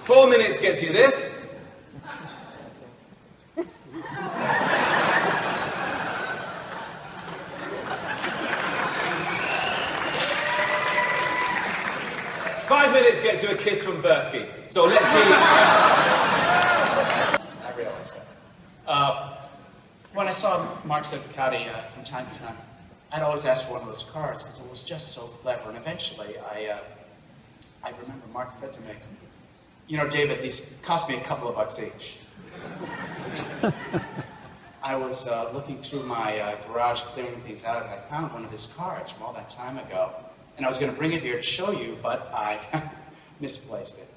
4 minutes gets you this. 5 minutes gets you a kiss from Bursky. So let's see. I realize that. When I saw Mark Ducati from time to time, I'd always ask for one of those cards because it was just so clever. And eventually, I remember Mark said to me, "You know, David, these cost me a couple of bucks each." I was looking through my garage clearing things out, and I found one of his cards from all that time ago. And I was going to bring it here to show you, but I misplaced it.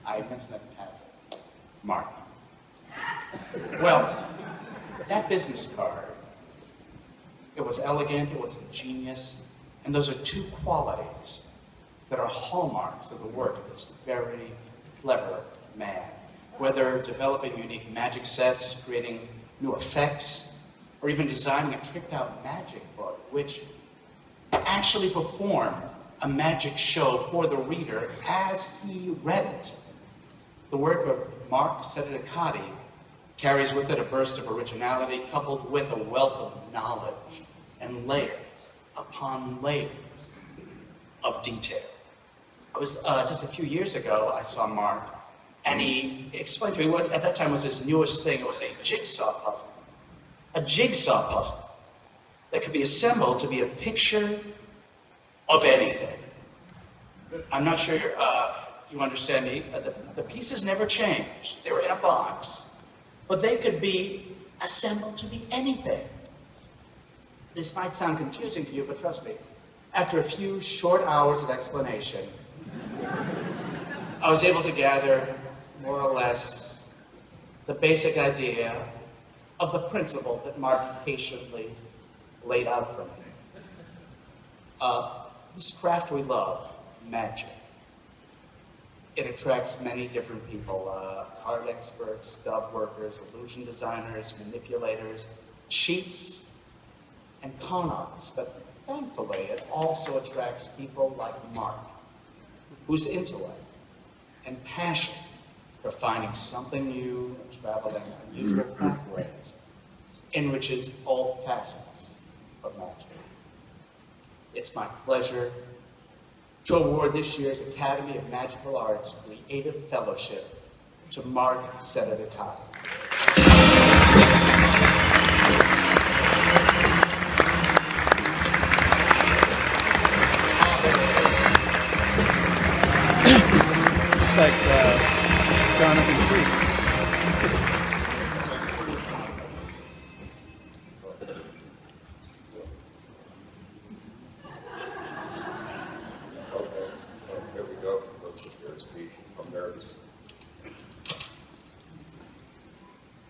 I mentioned that in passing. Mark. Well, that business card, it was elegant, it was ingenious, and those are two qualities that are hallmarks of the work of this very clever man. Whether developing unique magic sets, creating new effects, or even designing a tricked-out magic book, which actually performed a magic show for the reader as he read it. The work of Mark Ducati carries with it a burst of originality coupled with a wealth of knowledge and layers upon layers of detail. It was just a few years ago I saw Mark, and he explained to me what at that time was his newest thing. It was a jigsaw puzzle. A jigsaw puzzle that could be assembled to be a picture of anything. I'm not sure you understand me. The pieces never changed. They were in a box. But they could be assembled to be anything. This might sound confusing to you, but trust me, after a few short hours of explanation, I was able to gather more or less the basic idea of the principle that Mark patiently laid out for me. This craft we love, magic. It attracts many different people, card experts, dove workers, illusion designers, manipulators, cheats, and con artists. But thankfully, it also attracts people like Mark, whose intellect and passion for finding something new and traveling unusual pathways enriches all facets of magic. It's my pleasure to award this year's Academy of Magical Arts Creative Fellowship to Mark Ducati. It's like Jonathan Creek.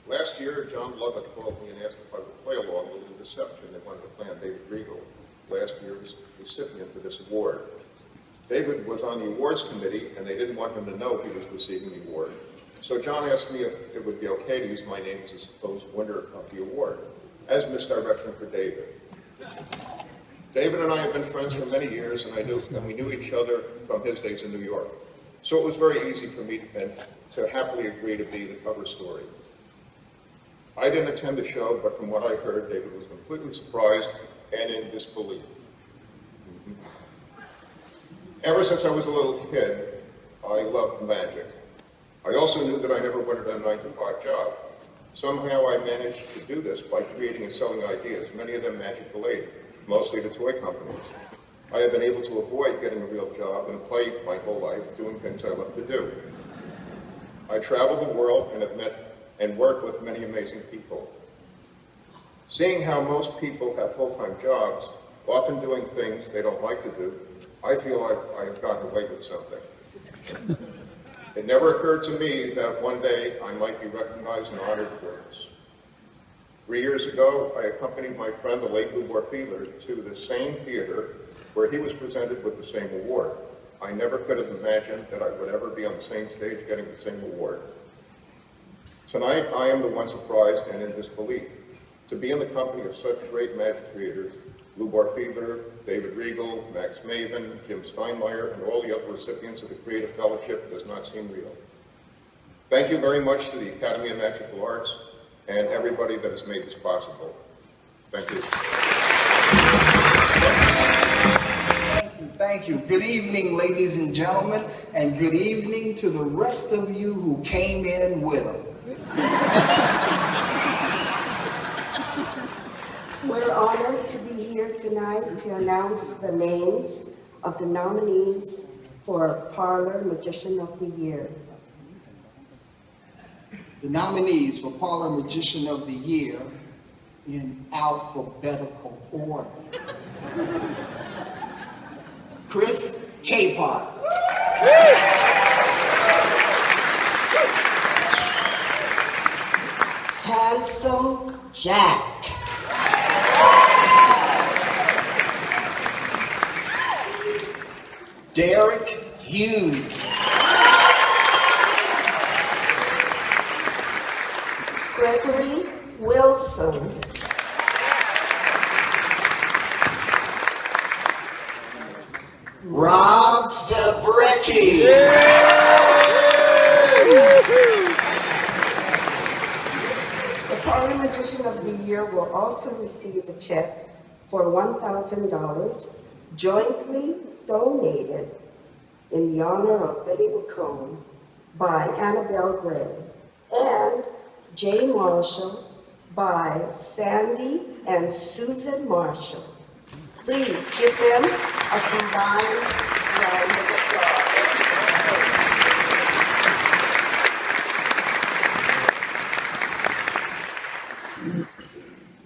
Last year, John Lovett called me and asked if I would play along with the reception they wanted to plan David Regal, last year's recipient for this award. David was on the awards committee, and they didn't want him to know he was receiving the award. So John asked me if it would be okay to use my name as a supposed winner of the award, as misdirection for David. David and I have been friends for many years, and we knew each other from his days in New York. So it was very easy for me to happily agree to be the cover story. I didn't attend the show, but from what I heard, David was completely surprised and in disbelief. Ever since I was a little kid, I loved magic. I also knew that I never wanted a 9-to-5 job. Somehow I managed to do this by creating and selling ideas, many of them magic-related, mostly to toy companies. I have been able to avoid getting a real job and play my whole life doing things I love to do. I traveled the world and have met and worked with many amazing people. Seeing how most people have full-time jobs, often doing things they don't like to do, I feel like I have gotten away with something. It never occurred to me that one day I might be recognized and honored for this. 3 years ago, I accompanied my friend, the late Lou Fiedler, to the same theater where he was presented with the same award. I never could have imagined that I would ever be on the same stage getting the same award. Tonight, I am the one surprised and in disbelief. To be in the company of such great magic creators Lou Barfiedler, David Riegel, Max Maven, Jim Steinmeier, and all the other recipients of the Creative Fellowship does not seem real. Thank you very much to the Academy of Magical Arts and everybody that has made this possible. Thank you. Thank you. Good evening, ladies and gentlemen, and good evening to the rest of you who came in with them. We're honored to be here tonight to announce the names of the nominees for Parlor Magician of the Year. The nominees for Parlor Magician of the Year in alphabetical order. Chris K-Pot. Handsome Jack. Derek Hughes. Gregory Wilson. Rob Zabrecki. The Parlor Magician of the Year will also receive a check for $1,000 jointly donated in the honor of Billy McComb by Annabelle Gray and Jay Marshall by Sandy and Susan Marshall. Please give them a combined round of applause.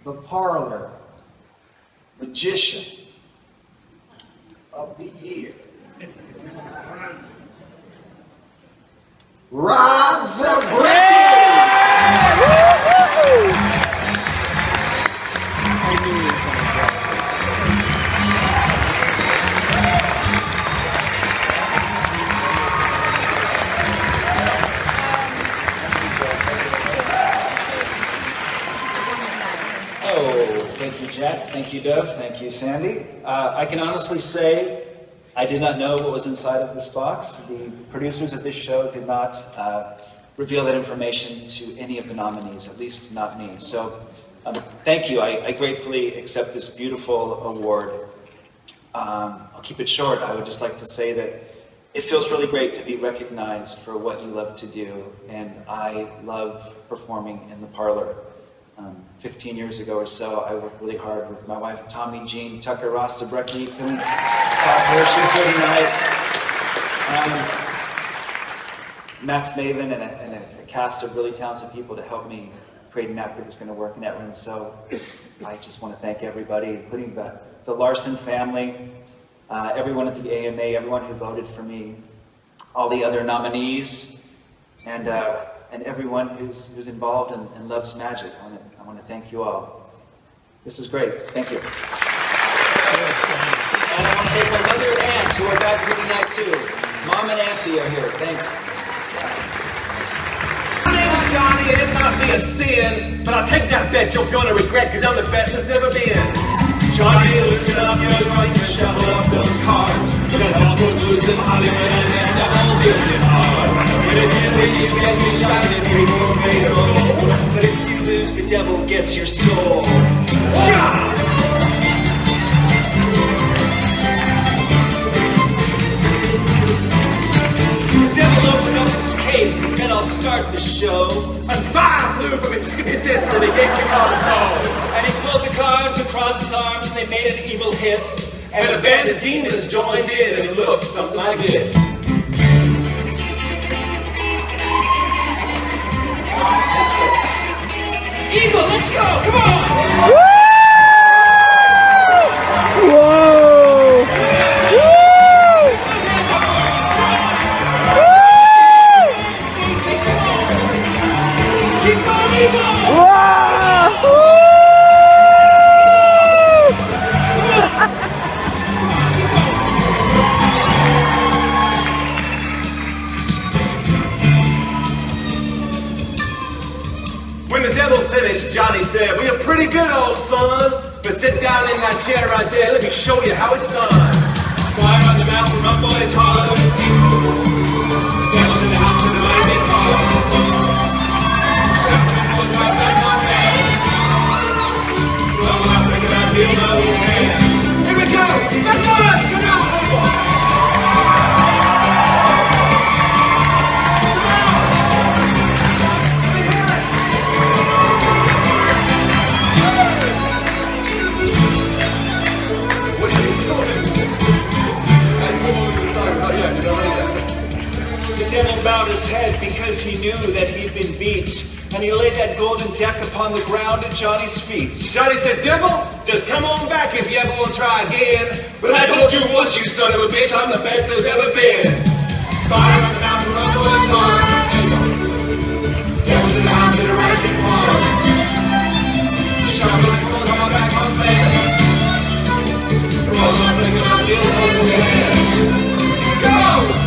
The Parlor Magician of the Year. Rob Zabrecki. Thank you, Jack. Thank you, Dove. Thank you, Sandy. I can honestly say I did not know what was inside of this box. The producers of this show did not reveal that information to any of the nominees, at least not me. So thank you. I gratefully accept this beautiful award. I'll keep it short. I would just like to say that it feels really great to be recognized for what you love to do, and I love performing in the parlor. 15 years ago or so, I worked really hard with my wife, Tommy Jean Tucker Ross Zabrecki, who she's here tonight. Max Maven and a cast of really talented people to help me create an act that was going to work in that room. So I just want to thank everybody, including the Larson family, everyone at the AMA, everyone who voted for me, all the other nominees, and everyone who's involved and loves magic. I want to thank you all. This is great. Thank you. And I want to thank my mother and aunt who are back here tonight too. Mom and Auntie are here. Thanks. My name's Johnny, and it might be a sin, but I'll take that bet you're gonna regret, because I'm the best there's ever been. Johnny, loosen up your joints and shuffle up those cards, because all good news in Hollywood and that double deals it hard. When again, when you get your shot, and people made a roll, but if you lose, the devil gets your soul. Yeah! The devil opened up his case and said, I'll start the show. And fire flew from his fingertips and he gave the card a go. And he pulled the cards across his arms and they made an evil hiss. And a band of demons joined in and it looked something like this. Evil, let's go! Come on! Whoa! Keep going, evil! When the devil finished, Johnny said, "We are pretty good, old son, but sit down in that chair right there. Let me show you how it's done. Fire on the mountain, run boys hard. Devils in the house with the lightning hard. Shout goes right back on hand. Well, I'm thinking about you, know his hand. Here we go! Come on! Come on! The devil bowed his head because he knew that he'd been beat, and he laid that golden deck upon the ground at Johnny's feet. Johnny said, devil, just come on back if you ever want to try again. But I told you once, you son of a bitch, I'm the best there's ever been. Fire on the mountain, run boys hard. Devils in the house in a rising pond. Sharp like gold, come on back on fast. Come on, I'm thinking about you, hold your hand. Go!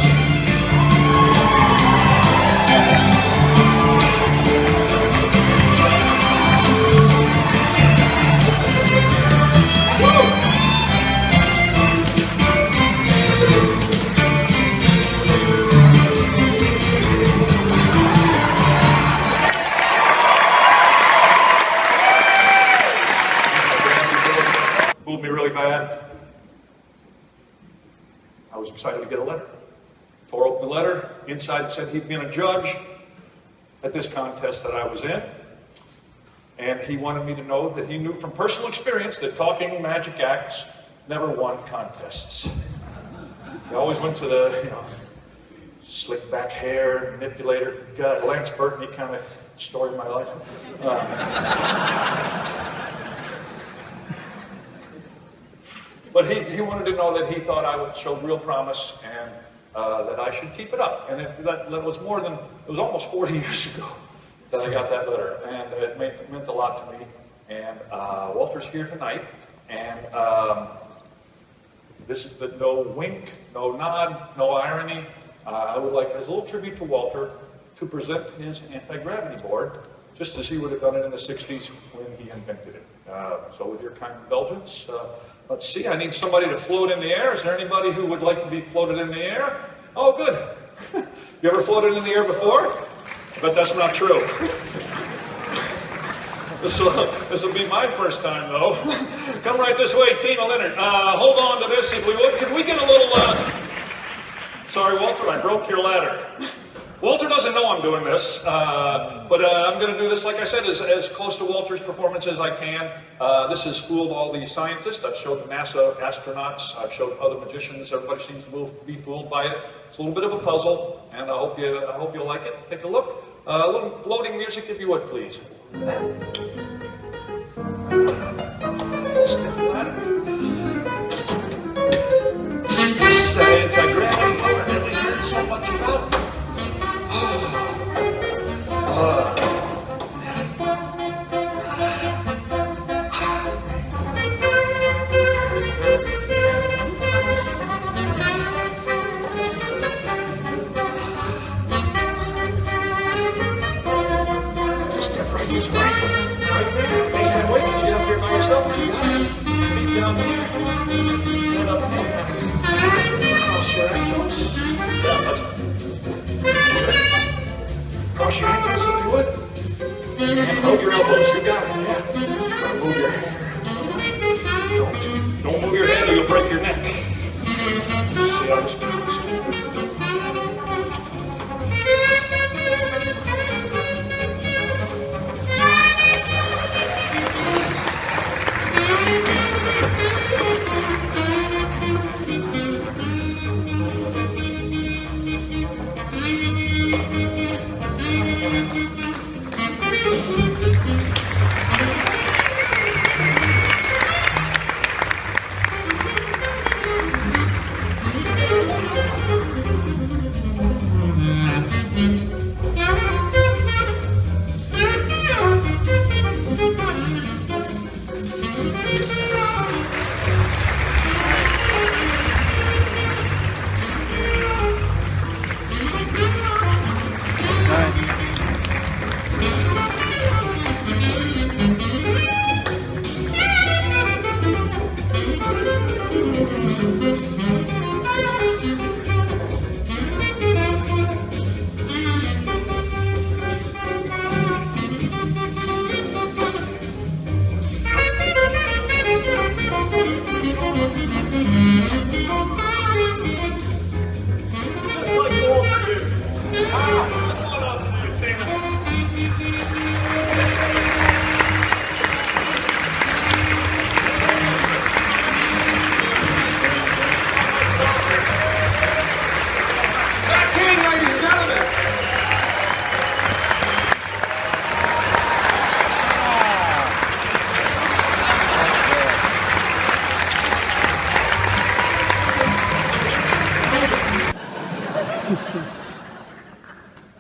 Fooled me really bad. I was excited to get a letter. Tore open the letter. Inside it said he'd been a judge at this contest that I was in. And he wanted me to know that he knew from personal experience that talking magic acts never won contests. He always went to the, slick back hair, manipulator. God, Lance Burton, he kind of story of my life. But he wanted to know that he thought I would show real promise and that I should keep it up. And that was it was almost 40 years ago that I got that letter. And it meant a lot to me. And Walter's here tonight. And this is the no wink, no nod, no irony. I would like, as a little tribute to Walter, to present his anti-gravity board, just as he would have done it in the 60s when he invented it. So with your kind indulgence, let's see, I need somebody to float in the air. Is there anybody who would like to be floated in the air? Oh, good. You ever floated in the air before? But that's not true. This will be my first time, though. Come right this way, Tina Leonard. Hold on to this if we would. Could we get a little... Sorry, Walter, I broke your ladder. Walter doesn't know I'm doing this, but I'm going to do this, like I said, as close to Walter's performance as I can. This has fooled all the scientists. I've showed the NASA astronauts. I've showed other magicians. Everybody seems to be fooled by it. It's a little bit of a puzzle, and I hope you'll like it. Take a look. A little floating music, if you would, please. Step ladder. This is the anti-gravity board that we heard so much about. Just step right this way. Right there. Face that way. You get up here by yourself. Feet down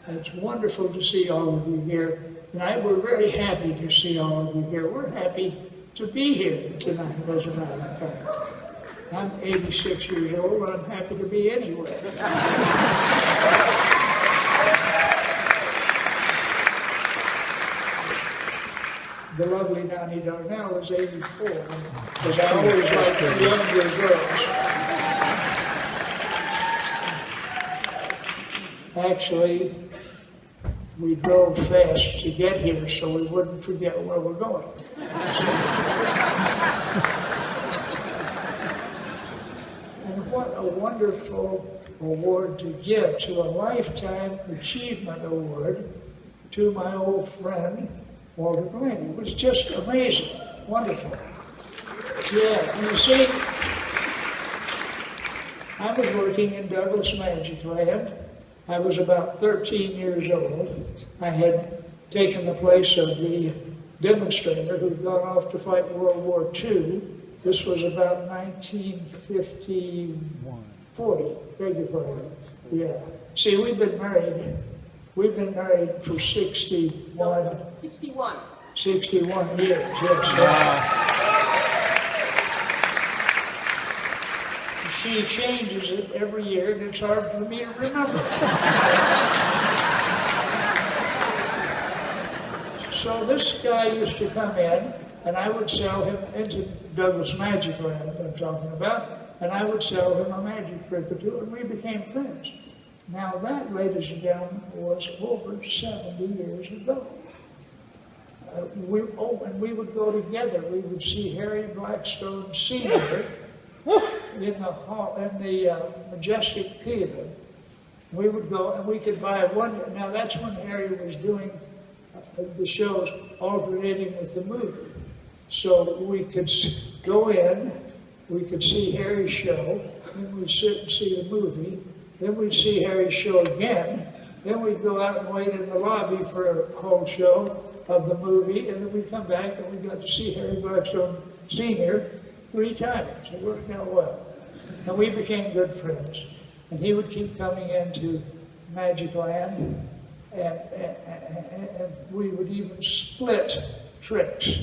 It's wonderful to see all of you here, and we're very happy to see all of you here. We're happy to be here tonight, as a matter of fact. I'm 86 years old, but I'm happy to be anywhere. The lovely Donnie Darnell is 84, because I always like the younger girls. Actually, we drove fast to get here so we wouldn't forget where we're going. And what a wonderful award to give, to a Lifetime Achievement Award to my old friend, Walter Blaney. It was just amazing, wonderful. Yeah, you see, I was working in Douglas Magic Land. I was about 13 years old. I had taken the place of the demonstrator who'd gone off to fight World War II. This was about 1940, beg your pardon. Yeah. See, we've been married for 61 years, yes. She changes it every year, and it's hard for me to remember. So this guy used to come in, and I would sell him into Douglas Magic Land, I'm talking about, and I would sell him a magic trick or two, and we became friends. Now that, ladies and gentlemen, was over 70 years ago. And we would go together. We would see Harry Blackstone Sr. in the Majestic Theater. We would go, and we could buy one. Now that's when Harry was doing the shows alternating with the movie. So we could go in, we could see Harry's show, then we'd sit and see the movie, then we'd see Harry's show again, then we'd go out and wait in the lobby for a whole show of the movie, and then we'd come back and we got to see Harry Blackstone Sr. 3 times. It worked out well. And we became good friends. And he would keep coming into Magic Land, and we would even split tricks.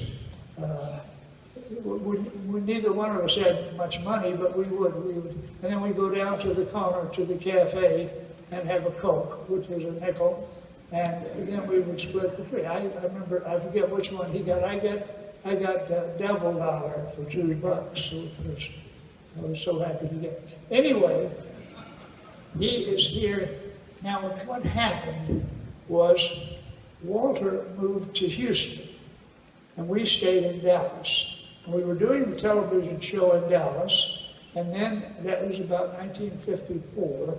Neither one of us had much money, but we would. And then we'd go down to the corner, to the cafe, and have a Coke, which was a nickel. And then we would split the trick. I remember, I forget which one he got. I got Devil Dollar for $2, so I was so happy to get it. Anyway, he is here. Now, what happened was Walter moved to Houston, and we stayed in Dallas. And we were doing the television show in Dallas, and then that was about 1954.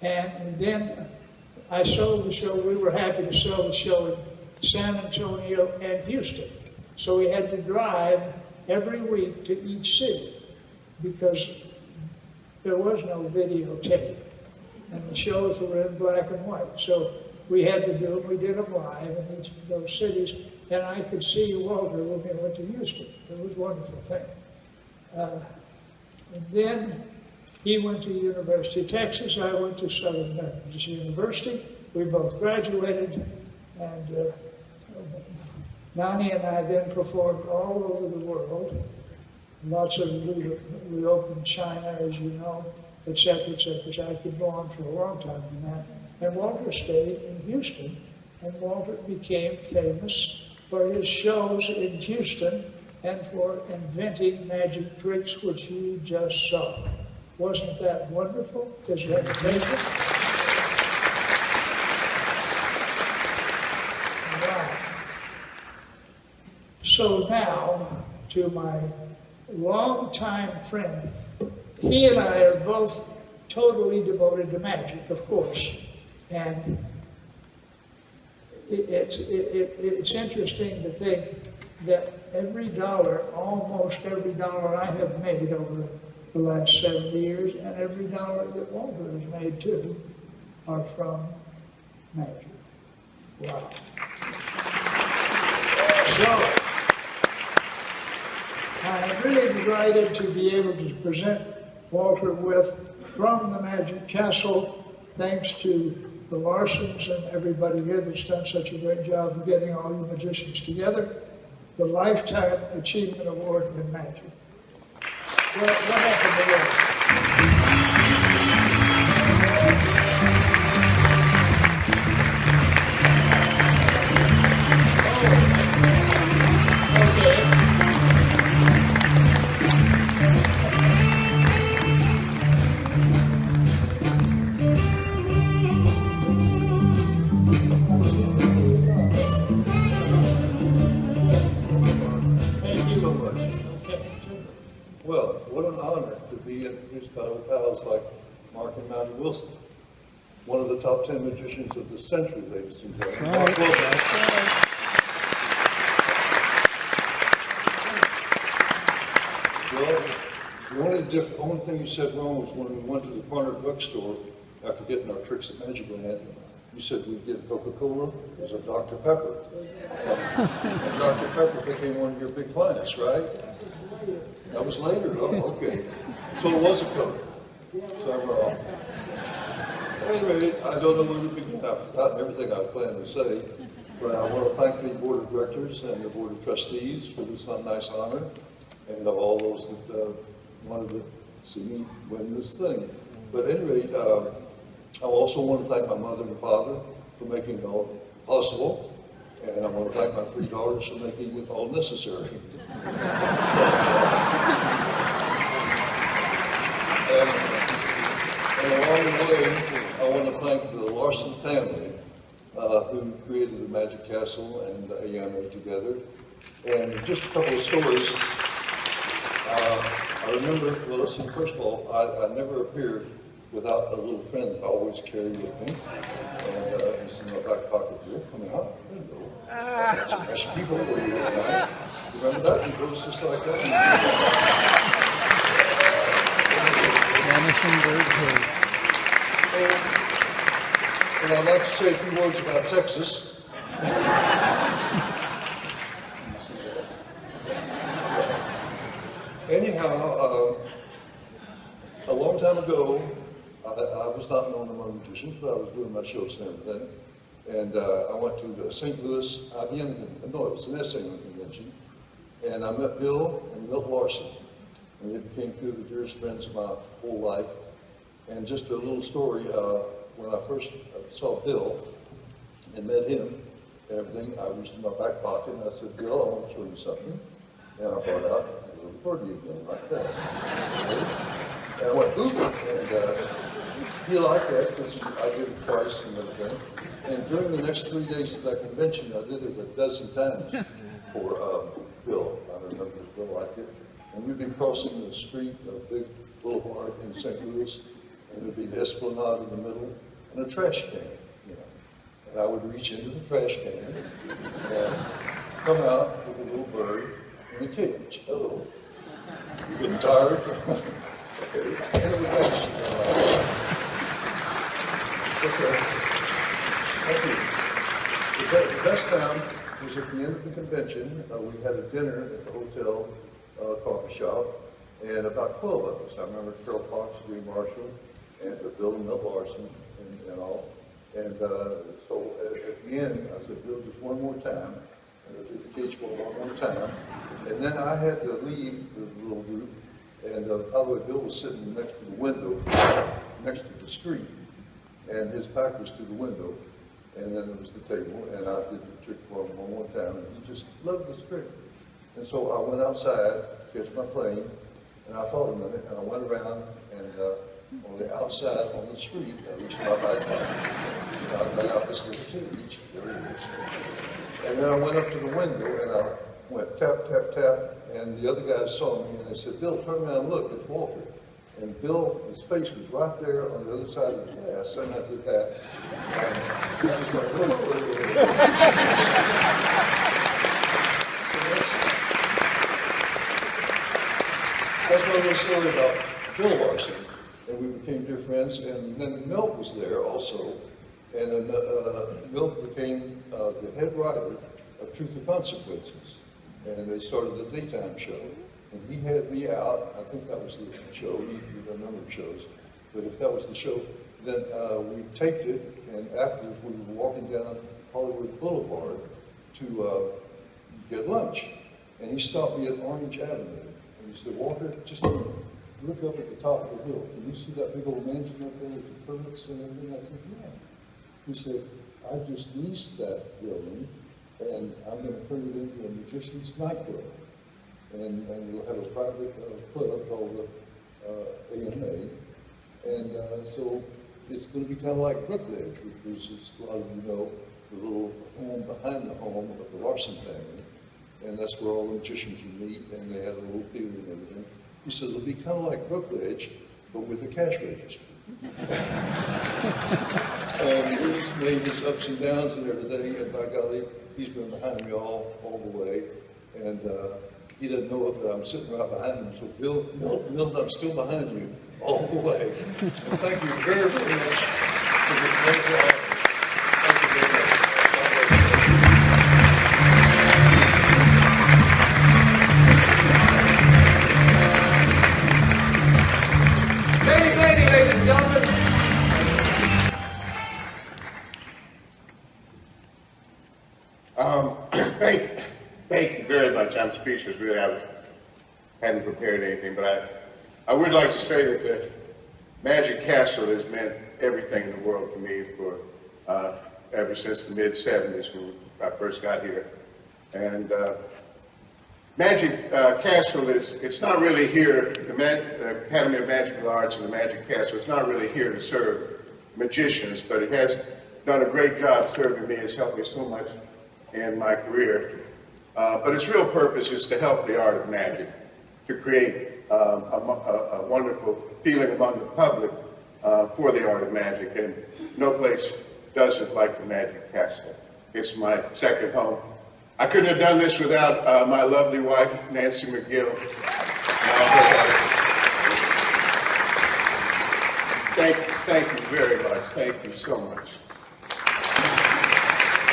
And then I sold the show. We were happy to sell the show in San Antonio and Houston. So we had to drive every week to each city because there was no videotape, and the shows were in black and white. So we had to do it. We did them live in each of those cities, and I could see Walter when we went to Houston. It was a wonderful thing. And then he went to University of Texas. I went to Southern Methodist University. We both graduated, and Nani and I then performed all over the world. Lots of, we opened China, as you know, et cetera, et cetera. I could go on for a long time on that. And Walter stayed in Houston, and Walter became famous for his shows in Houston and for inventing magic tricks, which you just saw. Wasn't that wonderful, his reputation? Wow. So now, to my longtime friend, he and I are both totally devoted to magic, of course. And it's interesting to think that every dollar, almost every dollar I have made over the last 70 years, and every dollar that Walter has made too, are from magic. Wow. So, I'm really delighted to be able to present Walter with From the Magic Castle, thanks to the Larsons and everybody here that's done such a great job of getting all you magicians together, the Lifetime Achievement Award in Magic. What happened to that? Well, what an honor to be introduced by pals like Mark and Matty Wilson, one of the top 10 magicians of the century, ladies and gentlemen. Mark Wilson. Well, the only thing you said wrong was when we went to the corner bookstore after getting our tricks at Magic Land. You said we'd get Coca-Cola. It was a Dr. Pepper. And Dr. Pepper became one of your big clients, right? That was later. Oh, okay. So it was a Coke. So I'm wrong. Anyway, I don't know where to begin. I've forgotten everything I planned to say. But I want to thank the Board of Directors and the Board of Trustees for this nice honor, and all those that wanted to see me win this thing. But anyway, I also want to thank my mother and father for making it all possible. And I want to thank my 3 daughters for making it all necessary. And along the way, I want to thank the Larson family who created the Magic Castle and AMA together. And just a couple of stories. I remember, well, let's see, first of all, I never appeared without a little friend that I always carry with me. And it's in my back pocket here, coming out. There you go. That's people for you tonight. Remember that? It goes just like that. Vanishing bird cage. And I'd like to say a few words about Texas. Anyhow, a long time ago, I was not known among magicians, but I was doing my shows and everything. And I went to St. Louis IBM, no, it was an essaying convention. And I met Bill and Milt Larson. And they became two of the dearest friends of my whole life. And just a little story, when I first saw Bill and met him and everything, I reached in my back pocket and I said, Bill, I want to show you something. And I brought out a little birdie again, like that. And I went, oof, and he liked that because I did it twice and everything. And during the next 3 days of that convention, I did it a dozen times for Bill. I remember Bill liked it. And we'd be crossing the street, a big boulevard in St. Louis, and there'd be an esplanade in the middle and a trash can, you know. And I would reach into the trash can and come out with a little bird in a cage. Hello. You getting tired? Okay. And it would vanish. Okay. Thank you. The best time was at the end of the convention. We had a dinner at the hotel coffee shop, and about 12 of us. I remember Carol Fox, Jay Marshall, and Bill and Milt Larson, and all. And so at the end, I said, Bill, just one more time. And I did the cage ball one more time. And then I had to leave the little group. And by the way, Bill was sitting next to the window, next to the street. And his back was to the window. And then there was the table, and I did the trick for him one more time, and he just loved the trick. And so I went outside to catch my plane, and I thought a minute, and I went around, and on the outside, on the street, I reached my backpack. And I got out this little cage, there it is. And then I went up to the window, and I went tap, tap, tap, and the other guys saw me, and they said, Bill, turn around and look, it's Walter. And Bill, his face was right there on the other side of the glass, and I did that. And he just went, that's my little story about Bill Larson. And we became dear friends, and then Milt was there also. And then Milt became the head writer of Truth or Consequences. And they started the daytime show. And he had me out, I think that was the show, he did a number of shows, but if that was the show, then we taped it, and afterwards we were walking down Hollywood Boulevard to get lunch. And he stopped me at Orange Avenue, and he said, Walter, just look up at the top of the hill. Can you see that big old mansion up there with the turrets and everything? I said, yeah. He said, I just leased that building, and I'm going to turn it into a magician's nightclub. And we'll have a private club called the AMA. And so it's going to be kind of like Brookledge, which was, as a lot of you know, the little home behind the home of the Larson family. And that's where all the magicians would meet, and they had a little theater and everything. He said, it'll be kind of like Brookledge, but with a cash register. And he's made his ups and downs and everything, and by golly, he's been behind me all the way. And he doesn't know it, but I'm sitting right behind him. So Bill, Milt, I'm still behind you all the way. And thank you very, very much for this great job. Thank you very much. Ladies and gentlemen. Thank you very much. I'm speechless. Really, I hadn't prepared anything, but I would like to say that the Magic Castle has meant everything in the world to me for ever since the mid-'70s when I first got here. And Magic Castle it's not really here, the Academy of Magical Arts and the Magic Castle, it's not really here to serve magicians, but it has done a great job serving me. It's helped me so much in my career. But its real purpose is to help the art of magic, to create a wonderful feeling among the public for the art of magic. And no place does it like the Magic Castle. It's my second home. I couldn't have done this without my lovely wife, Nancy McGill. Thank you very much. Thank you so much.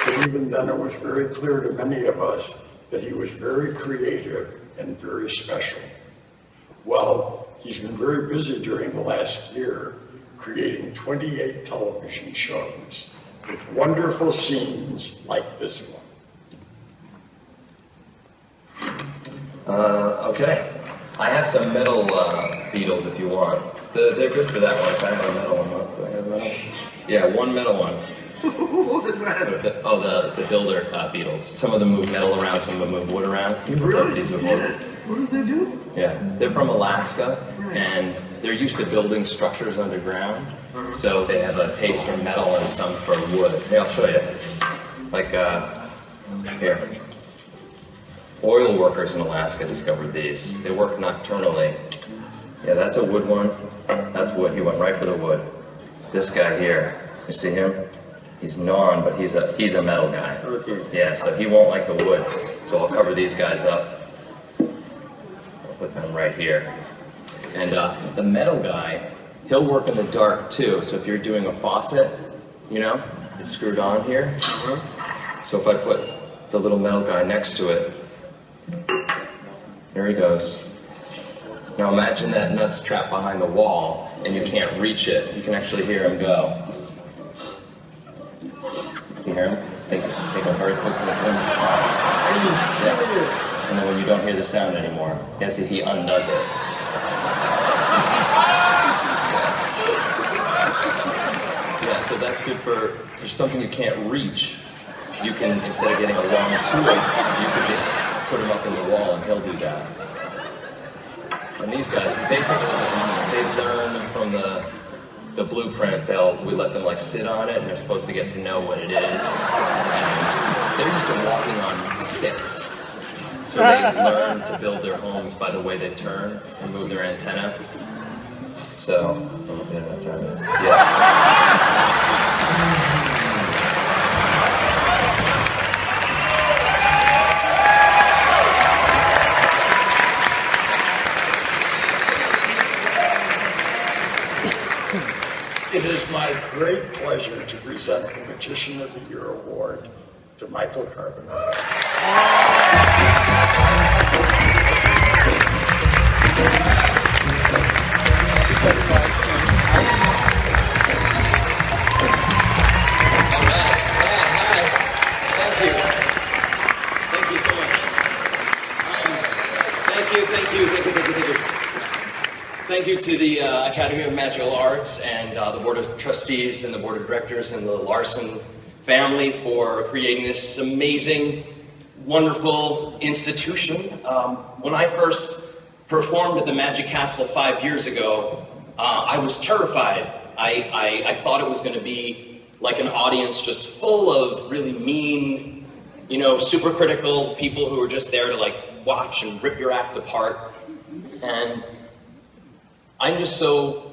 But even then, it was very clear to many of us that he was very creative and very special. Well, he's been very busy during the last year, creating 28 television shows with wonderful scenes like this one. Okay. I have some metal beetles if you want. They're good for that one. If I have a metal one. Do I have metal? Yeah, one metal one. What is that? The builder beetles. Some of them move metal around, some of them move wood around. Really? These move wood. What do they do? Yeah, they're from Alaska, and they're used to building structures underground. So they have a taste for metal and some for wood. Here, I'll show you. Like, here. Oil workers in Alaska discovered these. They work nocturnally. Yeah, that's a wood one. That's wood. He went right for the wood. This guy here, you see him? He's gnawing, but he's a metal guy. Okay. Yeah, so he won't like the wood. So I'll cover these guys up. I'll put them right here. And the metal guy, he'll work in the dark too. So if you're doing a faucet, you know, it's screwed on here. So if I put the little metal guy next to it, there he goes. Now imagine that nut's trapped behind the wall and you can't reach it. You can actually hear him go. You hear him? They go very quickly when it's hot. Yeah. And then when you don't hear the sound anymore, you see he undoes it. Yeah, so that's good for something you can't reach. You can, instead of getting a long tool, you could just put him up in the wall and he'll do that. And these guys, they learn from the blueprint. We let them like sit on it, and they're supposed to get to know what it is. And they're used to walking on sticks. So they learn to build their homes by the way they turn and move their antenna. So, It is my great pleasure to present the Magician of the Year Award to Michael Carpenter. Thank you to the Academy of Magical Arts and the Board of Trustees and the Board of Directors and the Larson family for creating this amazing, wonderful institution. When I first performed at the Magic Castle 5 years ago, I was terrified. I thought it was going to be like an audience just full of really mean, you know, super critical people who were just there to like watch and rip your act apart. And I'm just so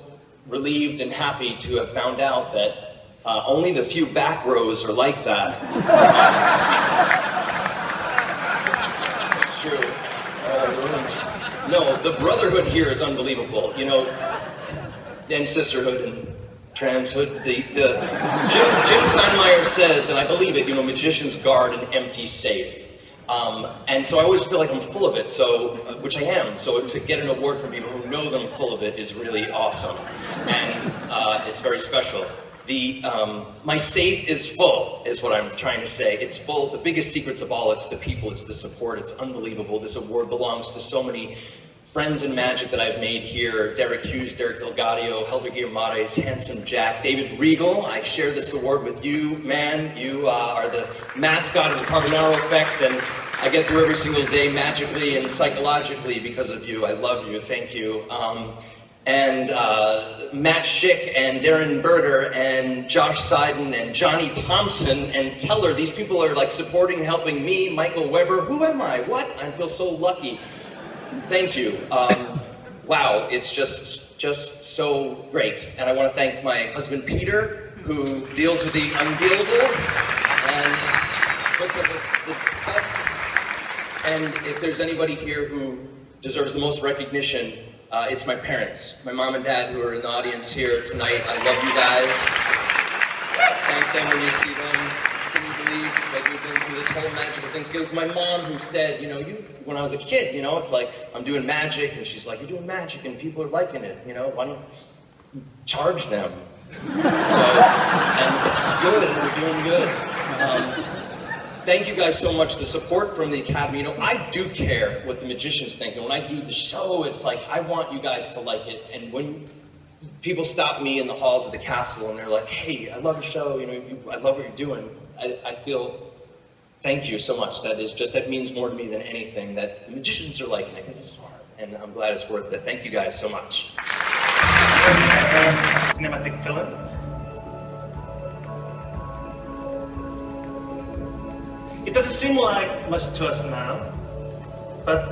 relieved and happy to have found out that only the few back rows are like that. It's true. No, the brotherhood here is unbelievable, you know, and sisterhood and transhood. Jim Steinmeier says, and I believe it, you know, magicians guard an empty safe. And so I always feel like I'm full of it, so, which I am. So to get an award from people who know that I'm full of it is really awesome. And it's very special. My safe is full, is what I'm trying to say. It's full. The biggest secrets of all, it's the people, it's the support, it's unbelievable. This award belongs to so many friends in magic that I've made here. Derek Hughes, Derek Delgadio, Helder Guillemades, Handsome Jack, David Regal. I share this award with you, man. You are the mascot of the Carbonaro Effect, and I get through every single day magically and psychologically because of you. I love you. Thank you. And Matt Schick and Darren Berger and Josh Seiden and Johnny Thompson and Teller. These people are like supporting, helping me. Michael Weber. Who am I? What? I feel so lucky. Thank you. Wow, it's just so great. And I want to thank my husband Peter, who deals with the undealable and puts up with the stuff. And if there's anybody here who deserves the most recognition, it's my parents, my mom and dad who are in the audience here tonight. I love you guys. Thank them when you see them. Can you believe that we've been through this whole magical thing together? It was my mom who said, you know, when I was a kid, you know, it's like, I'm doing magic, and she's like, you're doing magic, and people are liking it, you know, why don't you charge them? So, and it's good, and we're doing good. Thank you guys so much. The support from the Academy, you know, I do care what the magicians think, and when I do the show, it's like, I want you guys to like it, and when people stop me in the halls of the castle, and they're like, hey, I love your show, you know, I love what you're doing, I feel, thank you so much. That means more to me than anything, that the magicians are liking it, because it's hard, and I'm glad it's worth it. Thank you guys so much. Cinematic film. It doesn't seem like much to us now, but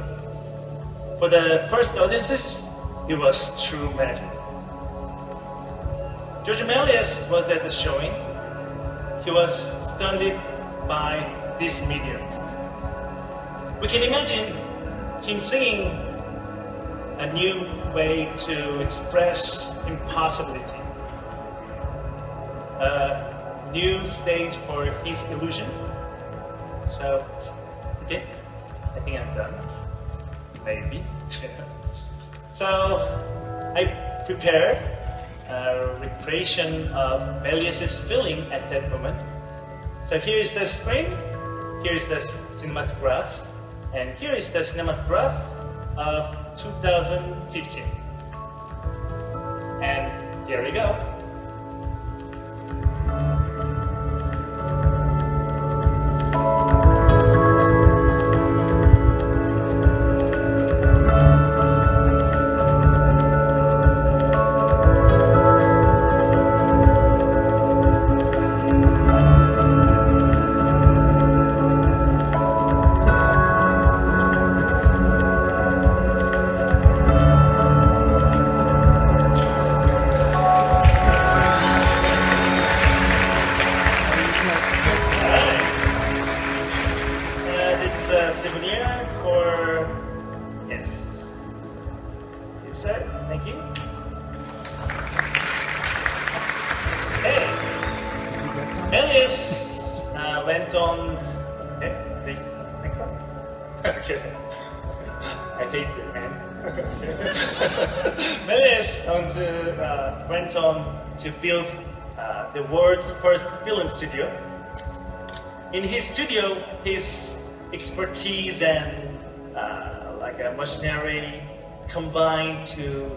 for the first audiences, it was true magic. George Melius was at the showing. He was stunned by this medium. We can imagine him singing a new way to express impossibility. A new stage for his illusion. So, okay, I think I'm done. Maybe. So, I prepared a recreation of Melius's feeling at that moment. So here is the screen, here is the cinematograph, and here is the cinematograph of 2015. And here we go. Melis went on. Okay, please, next one. Okay. I hate your hands. Melis went on to build the world's first film studio. In his studio, his expertise and like a machinery combined to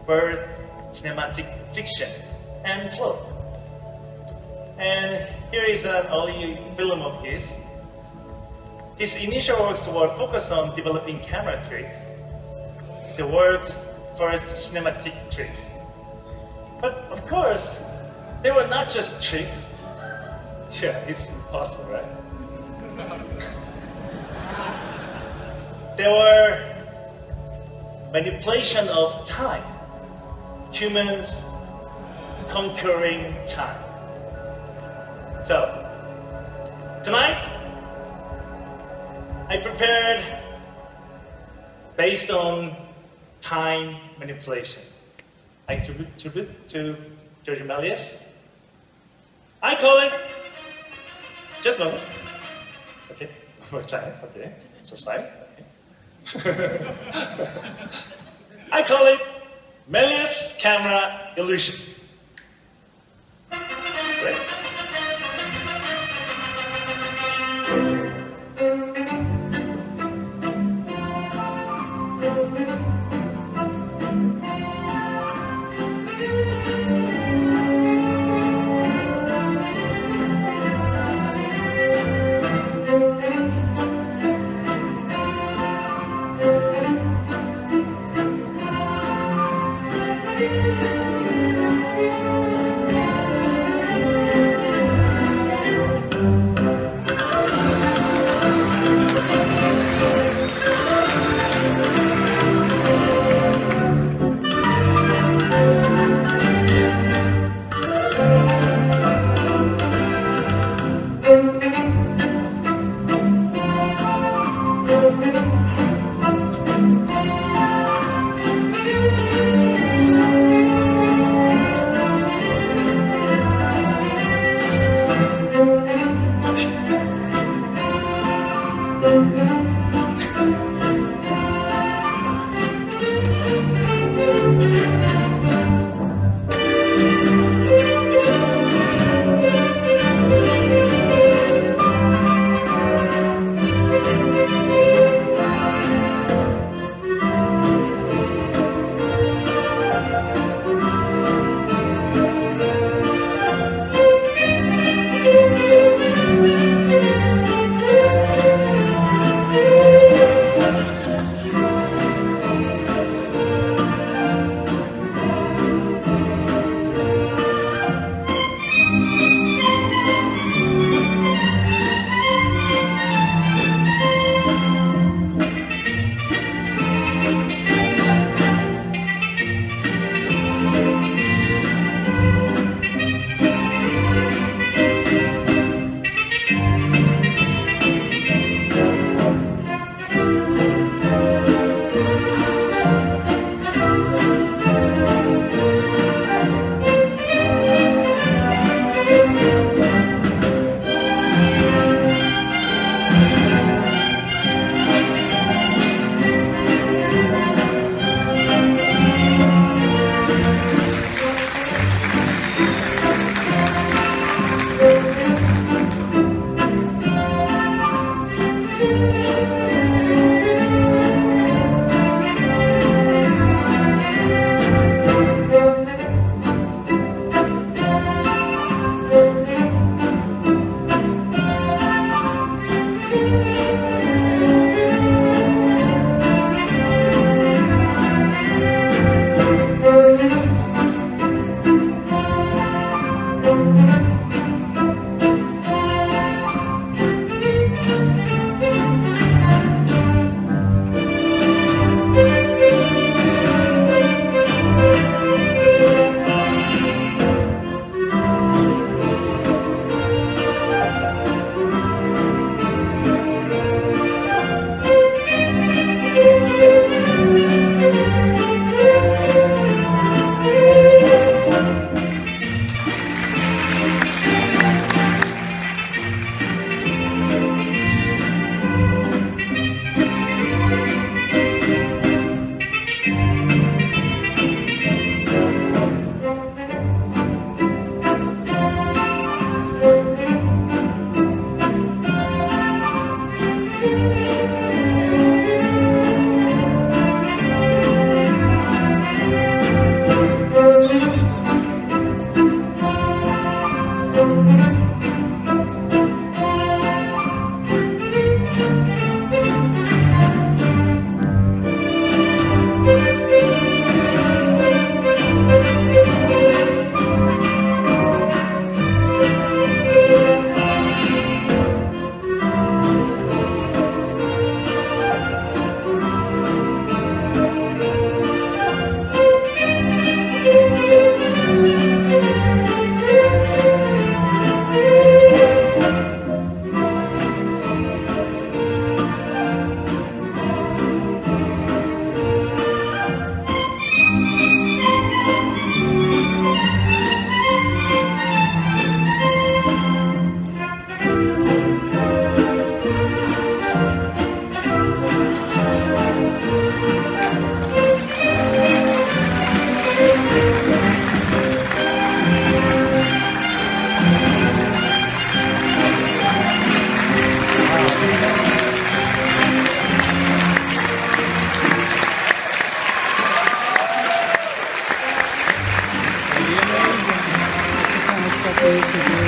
birth cinematic fiction and film. And here is an early film of his. His initial works were focused on developing camera tricks, the world's first cinematic tricks. But of course, they were not just tricks. Yeah, it's impossible, right? They were manipulation of time, humans conquering time. So, tonight, I prepared based on time manipulation. I tribute to George Méliès. I call it, just a moment. Okay, one more time, okay, so slide. Okay. I call it Méliès camera illusion. Right? basically.